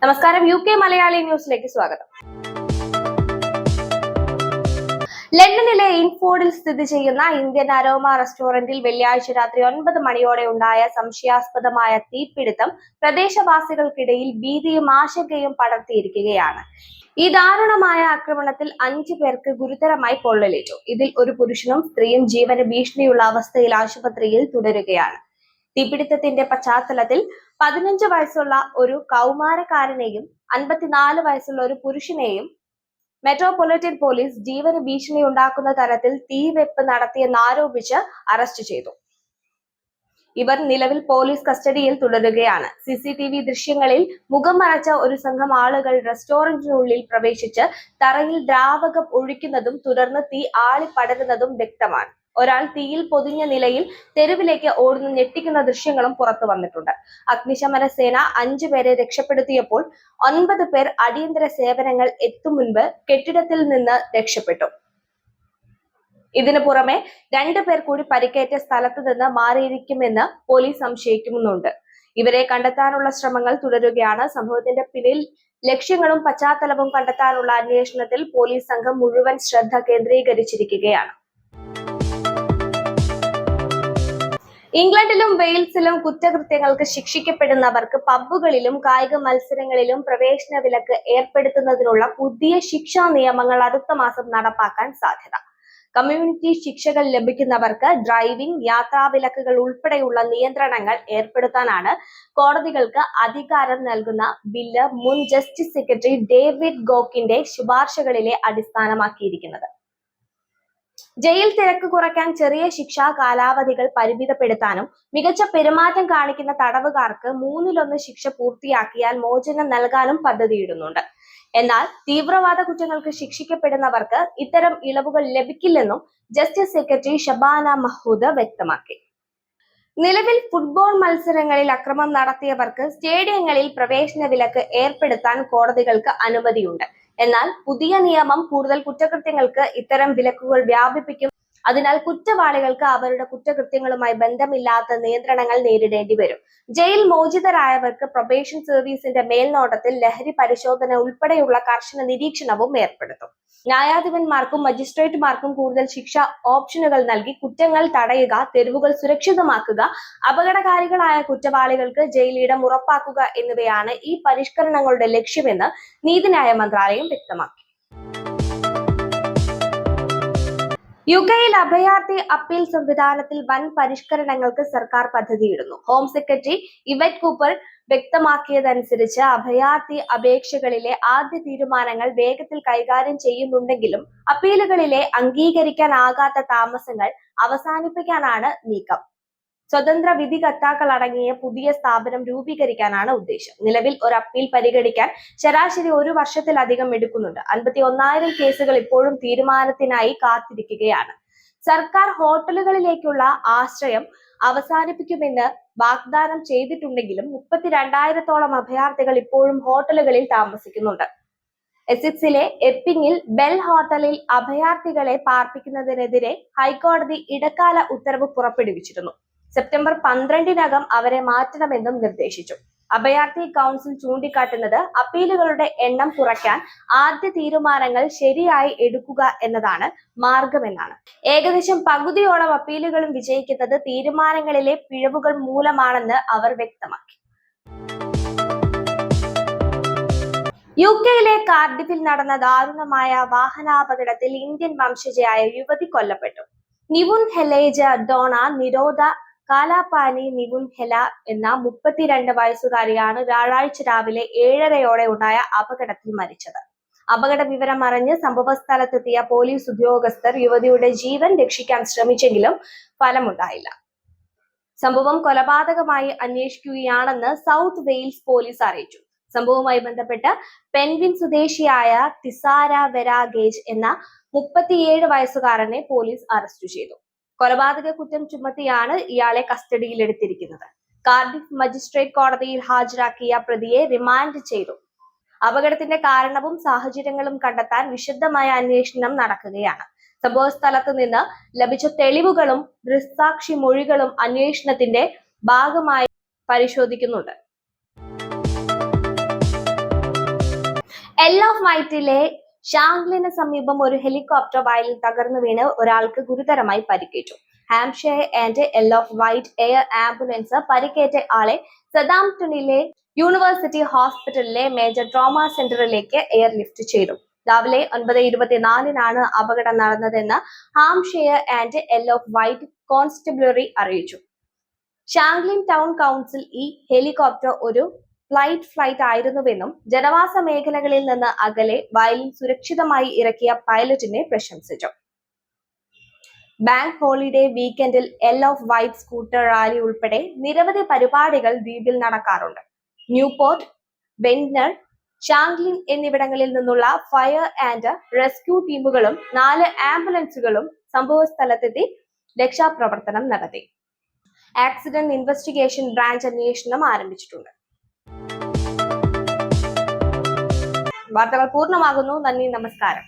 നമസ്കാരം, UK മലയാളി ന്യൂസിലേക്ക് സ്വാഗതം. ലണ്ടനിലെ ഇൻഫോർഡിൽ സ്ഥിതി ചെയ്യുന്ന ഇന്ത്യൻ അരോമ റെസ്റ്റോറന്റിൽ വെള്ളിയാഴ്ച രാത്രി 9 മണിയോടെ ഉണ്ടായ സംശയാസ്പദമായ തീപിടുത്തം പ്രദേശവാസികൾക്കിടയിൽ ഭീതിയും ആശങ്കയും പടർത്തിയിരിക്കുകയാണ്. ഈ ദാരുണമായ ആക്രമണത്തിൽ 5 പേർക്ക് ഗുരുതരമായി പൊള്ളലേറ്റു. ഇതിൽ ഒരു പുരുഷനും സ്ത്രീയും ജീവന് ഭീഷണിയുള്ള അവസ്ഥയിൽ ആശുപത്രിയിൽ തുടരുകയാണ്. തീപിടുത്തത്തിന്റെ പശ്ചാത്തലത്തിൽ 15 വയസ്സുള്ള ഒരു കൗമാരക്കാരനെയും 54 വയസ്സുള്ള ഒരു പുരുഷനെയും മെട്രോപൊളിറ്റൻ പോലീസ് ജീവന് ഭീഷണി ഉണ്ടാക്കുന്ന തരത്തിൽ തീവെപ്പ് നടത്തിയെന്നാരോപിച്ച് അറസ്റ്റ് ചെയ്തു. ഇവർ നിലവിൽ പോലീസ് കസ്റ്റഡിയിൽ തുടരുകയാണ്. CCTV ദൃശ്യങ്ങളിൽ മുഖം മറച്ച ഒരു സംഘം ആളുകൾ റെസ്റ്റോറന്റിനുള്ളിൽ പ്രവേശിച്ച് തറയിൽ ദ്രാവകം ഒഴിക്കുന്നതും തുടർന്ന് തീ ആളിപ്പടരുന്നതും വ്യക്തമാണ്. ഒരാൾ തീയിൽ പൊതിഞ്ഞ നിലയിൽ തെരുവിലേക്ക് ഓടുന്ന ഞെട്ടിക്കുന്ന ദൃശ്യങ്ങളും പുറത്തു വന്നിട്ടുണ്ട്. അഗ്നിശമന സേന 5 പേരെ രക്ഷപ്പെടുത്തിയപ്പോൾ 9 പേർ അടിയന്തര സേവനങ്ങൾ എത്തും മുൻപ് കെട്ടിടത്തിൽ നിന്ന് രക്ഷപ്പെട്ടു. ഇതിനു പുറമെ 2 പേർ കൂടി പരിക്കേറ്റ സ്ഥലത്ത് നിന്ന് മാറിയിരിക്കുമെന്ന് പോലീസ് സംശയിക്കുന്നുണ്ട്. ഇവരെ കണ്ടെത്താനുള്ള ശ്രമങ്ങൾ തുടരുകയാണ്. സംഭവത്തിന്റെ പിന്നിൽ ലക്ഷ്യങ്ങളും പശ്ചാത്തലവും കണ്ടെത്താനുള്ള അന്വേഷണത്തിൽ പോലീസ് സംഘം മുഴുവൻ ശ്രദ്ധ കേന്ദ്രീകരിച്ചിരിക്കുകയാണ്. ഇംഗ്ലണ്ടിലും വെയിൽസിലും കുറ്റകൃത്യങ്ങൾക്ക് ശിക്ഷിക്കപ്പെടുന്നവർക്ക് പബ്ബുകളിലും കായിക മത്സരങ്ങളിലും പ്രവേശന വിലക്ക് ഏർപ്പെടുത്തുന്നതിനുള്ള പുതിയ ശിക്ഷാ നിയമങ്ങൾ അടുത്ത മാസം നടപ്പാക്കാൻ സാധ്യത. കമ്മ്യൂണിറ്റി ശിക്ഷകൾ ലഭിക്കുന്നവർക്ക് ഡ്രൈവിംഗ്, യാത്രാവിലക്കുകൾ ഉൾപ്പെടെയുള്ള നിയന്ത്രണങ്ങൾ ഏർപ്പെടുത്താനാണ് കോടതികൾക്ക് അധികാരം നൽകുന്ന ബില്ല് മുൻ ജസ്റ്റിസ് സെക്രട്ടറി ഡേവിഡ് ഗോക്കിന്റെ ശുപാർശകളിലെ അടിസ്ഥാനമാക്കിയിരിക്കുന്നത്. ജയിൽ തിരക്ക് കുറയ്ക്കാൻ ചെറിയ ശിക്ഷാ കാലാവധികൾ പരിമിതപ്പെടുത്താനും മികച്ച പെരുമാറ്റം കാണിക്കുന്ന തടവുകാർക്ക് 1/3 ശിക്ഷ പൂർത്തിയാക്കിയാൽ മോചനം നൽകാനും പദ്ധതിയിടുന്നുണ്ട്. എന്നാൽ തീവ്രവാദ കുറ്റങ്ങൾക്ക് ശിക്ഷിക്കപ്പെടുന്നവർക്ക് ഇത്തരം ഇളവുകൾ ലഭിക്കില്ലെന്നും ജസ്റ്റിസ് സെക്രട്ടറി ഷബാന മഹ്മൂദ് വ്യക്തമാക്കി. നിലവിൽ ഫുട്ബോൾ മത്സരങ്ങളിൽ അക്രമം നടത്തിയവർക്ക് സ്റ്റേഡിയങ്ങളിൽ പ്രവേശന വിലക്ക് ഏർപ്പെടുത്താൻ കോടതികൾക്ക് അനുമതിയുണ്ട്. എന്നാൽ പുതിയ നിയമം കൂടുതൽ കുറ്റകൃത്യങ്ങൾക്ക് ഇത്തരം വിലക്കുകൾ വ്യാപിപ്പിക്കും. അതിനാൽ കുറ്റവാളികൾക്ക് അവരുടെ കുറ്റകൃത്യങ്ങളുമായി ബന്ധമില്ലാത്ത നിയന്ത്രണങ്ങൾ നേരിടേണ്ടി വരും. ജയിൽ മോചിതരായവർക്ക് പ്രൊബേഷൻ സർവീസിന്റെ മേൽനോട്ടത്തിൽ ലഹരി പരിശോധന ഉൾപ്പെടെയുള്ള കർശന നിരീക്ഷണവും ഏർപ്പെടുത്തും. ന്യായാധിപന്മാർക്കും മജിസ്ട്രേറ്റുമാർക്കും കൂടുതൽ ശിക്ഷാ ഓപ്ഷനുകൾ നൽകി കുറ്റങ്ങൾ തടയുക, തെരുവുകൾ സുരക്ഷിതമാക്കുക, അപകടകാരികളായ കുറ്റവാളികൾക്ക് ജയിലിടം ഉറപ്പാക്കുക എന്നിവയാണ് ഈ പരിഷ്കരണങ്ങളുടെ ലക്ഷ്യമെന്ന് നീതിന്യായ മന്ത്രാലയം വ്യക്തമാക്കി. UK-യിൽ അഭയാർത്ഥി അപ്പീൽ സംവിധാനത്തിൽ വൻ പരിഷ്കരണങ്ങൾക്ക് സർക്കാർ പദ്ധതിയിടുന്നു. ഹോം സെക്രട്ടറി ഇവറ്റ് കൂപ്പർ വ്യക്തമാക്കിയതനുസരിച്ച് അഭയാർത്ഥി അപേക്ഷകളിലെ ആദ്യ തീരുമാനങ്ങൾ വേഗത്തിൽ കൈകാര്യം ചെയ്യുന്നുണ്ടെങ്കിലും അപ്പീലുകളിലെ അംഗീകരിക്കാനാകാത്ത താമസങ്ങൾ അവസാനിപ്പിക്കാനാണ് നീക്കം. സ്വതന്ത്ര വിധികർത്താക്കൾ അടങ്ങിയ പുതിയ സ്ഥാപനം രൂപീകരിക്കാനാണ് ഉദ്ദേശം. നിലവിൽ ഒരു അപ്പീൽ പരിഗണിക്കാൻ ശരാശരി 1 വർഷത്തിലധികം എടുക്കുന്നുണ്ട്. 51,000 കേസുകൾ ഇപ്പോഴും തീരുമാനത്തിനായി കാത്തിരിക്കുകയാണ്. സർക്കാർ ഹോട്ടലുകളിലേക്കുള്ള ആശ്രയം അവസാനിപ്പിക്കുമെന്ന് വാഗ്ദാനം ചെയ്തിട്ടുണ്ടെങ്കിലും 32,000-ഓളം അഭയാർത്ഥികൾ ഇപ്പോഴും ഹോട്ടലുകളിൽ താമസിക്കുന്നുണ്ട്. എസിക്സിലെ എപ്പിങ്ങിൽ ബെൽ ഹോട്ടലിൽ അഭയാർത്ഥികളെ പാർപ്പിക്കുന്നതിനെതിരെ ഹൈക്കോടതി ഇടക്കാല ഉത്തരവ് പുറപ്പെടുവിച്ചിരുന്നു. സെപ്റ്റംബർ 12-നകം അവരെ മാറ്റണമെന്നും നിർദ്ദേശിച്ചു. അഭയാർത്ഥി കൗൺസിൽ ചൂണ്ടിക്കാട്ടുന്നത് അപ്പീലുകളുടെ എണ്ണം കുറയ്ക്കാൻ ആദ്യ തീരുമാനങ്ങൾ ശരിയായി എടുക്കുക എന്നതാണ് മാർഗമെന്നാണ്. ഏകദേശം പകുതിയോളം അപ്പീലുകളും വിജയിക്കുന്നത് തീരുമാനങ്ങളിലെ പിഴവുകൾ മൂലമാണെന്ന് അവർ വ്യക്തമാക്കി. UK-യിലെ കാർഡിഫിൽ നടന്ന ദാരുണമായ വാഹനാപകടത്തിൽ ഇന്ത്യൻ വംശജയായ യുവതി കൊല്ലപ്പെട്ടു. നിവുൻ ഹെലേജ ഡോണ നിരോധ കാലാപാനി നിവുൻ ഹെല എന്ന 32 വയസ്സുകാരിയാണ് വ്യാഴാഴ്ച രാവിലെ 7:30-ഓടെ ഉണ്ടായ അപകടത്തിൽ മരിച്ചത്. അപകട വിവരം അറിഞ്ഞ് സംഭവ സ്ഥലത്തെത്തിയ പോലീസ് ഉദ്യോഗസ്ഥർ യുവതിയുടെ ജീവൻ രക്ഷിക്കാൻ ശ്രമിച്ചെങ്കിലും ഫലമുണ്ടായില്ല. സംഭവം കൊലപാതകമായി അന്വേഷിക്കുകയാണെന്ന് സൗത്ത് വെയിൽസ് പോലീസ് അറിയിച്ചു. സംഭവവുമായി ബന്ധപ്പെട്ട് പെൻവിൻ സ്വദേശിയായ തിസാര വെരാഗേജ് എന്ന 37 വയസ്സുകാരനെ പോലീസ് അറസ്റ്റ് ചെയ്തു. കൊലപാതക കുറ്റം ചുമത്തിയാണ് ഇയാളെ കസ്റ്റഡിയിലെടുത്തിരിക്കുന്നത്. കാർഡിഫ് മജിസ്ട്രേറ്റ് കോടതിയിൽ ഹാജരാക്കിയ പ്രതിയെ റിമാൻഡ് ചെയ്തു. അപകടത്തിന്റെ കാരണവും സാഹചര്യങ്ങളും കണ്ടെത്താൻ വിശദമായ അന്വേഷണം നടക്കുകയാണ്. സംഭവ സ്ഥലത്ത് നിന്ന് ലഭിച്ച തെളിവുകളും ദൃക്സാക്ഷി മൊഴികളും അന്വേഷണത്തിന്റെ ഭാഗമായി പരിശോധിക്കുന്നുണ്ട്. എൽ ഓഫ് വൈറ്റിലെ ഷാംഗ്ലിന് സമീപം ഒരു ഹെലികോപ്റ്റർ വയലിൽ തകർന്നു വീണ് ഒരാൾക്ക് ഗുരുതരമായി പരിക്കേറ്റു. Hampshire and Isle of Wight air ambulance പരിക്കേറ്റ ആളെ സതാംപ്ടണിലെ യൂണിവേഴ്സിറ്റി ഹോസ്പിറ്റലിലെ മേജർ ട്രോമ സെന്ററിലേക്ക് എയർലിഫ്റ്റ് ചെയ്തു. രാവിലെ 9:24 അപകടം നടന്നതെന്ന് Hampshire and Isle of Wight constabulary അറിയിച്ചു. ഷാംഗ്ലിൻ ടൗൺ കൗൺസിൽ ഈ ഹെലികോപ്റ്റർ ഒരു ഫ്ലൈറ്റ് ആയിരുന്നുവെന്നും ജനവാസ മേഖലകളിൽ നിന്ന് അകലെ വയലിൽ സുരക്ഷിതമായി ഇറക്കിയ പൈലറ്റിനെ പ്രശംസിച്ചു. ബാങ്ക് ഹോളിഡേ വീക്കെൻഡിൽ Isle of Wight scooter rally ഉൾപ്പെടെ നിരവധി പരിപാടികൾ ദ്വീപിൽ നടക്കാറുണ്ട്. ന്യൂപോർട്ട്, വെന്റ്നർ, ഷാംഗ്ലിൻ എന്നിവിടങ്ങളിൽ നിന്നുള്ള ഫയർ ആൻഡ് റെസ്ക്യൂ ടീമുകളും 4 ആംബുലൻസുകളും സംഭവസ്ഥലത്തെത്തി രക്ഷാപ്രവർത്തനം നടത്തി. ആക്സിഡന്റ് ഇൻവെസ്റ്റിഗേഷൻ ബ്രാഞ്ച് അന്വേഷണം ആരംഭിച്ചിട്ടുണ്ട്. വാർത്തകൾ പൂർണ്ണമാകുന്നു. നന്ദി, നമസ്കാരം.